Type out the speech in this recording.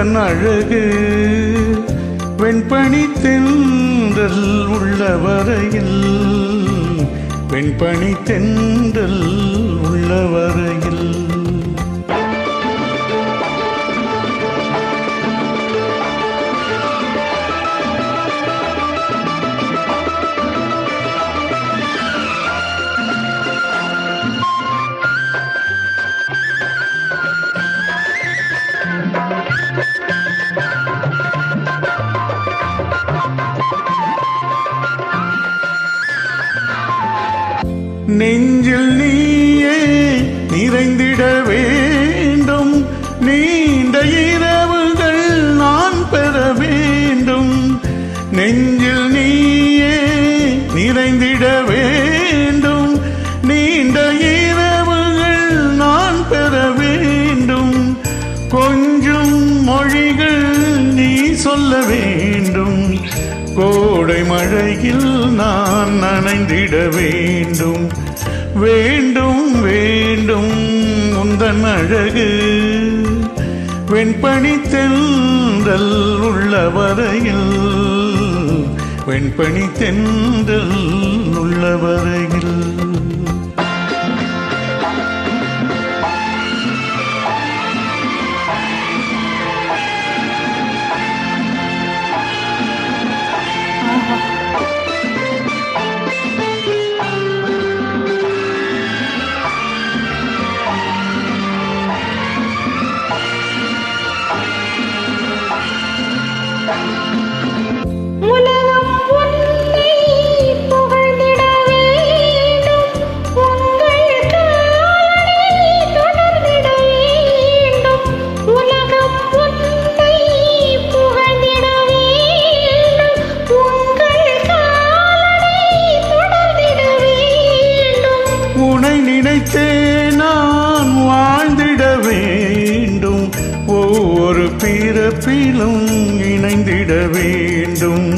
உந்தன் அழகு வெண்பனி தென்றல் உள்ள வரையில், வெண்பனி தென்றல் உள்ள வரையில். நெஞ்சில் நீயே நிறைந்திட வேண்டும், நீண்ட இரவுகள் நான் பெற வேண்டும். நெஞ்சில் நீயே நிறைந்திட வேண்டும், நீண்ட இரவுகள் நான் பெற வேண்டும். கொஞ்சம் மொழிகள் நீ சொல்ல வேண்டும், கோடை மழையில் நான் நனைந்திட வேண்டும். வேண்டும் வேண்டும் உந்தன் அழகு வெண்பனி தென்றல் உள்ள வரையில், வெண்பனி தென்றல் உள்ள வரையில். நினைத்தே நான் வாழ்ந்திட வேண்டும், ஒவ்வொரு பிறப்பிலும் இணைந்திட வேண்டும்.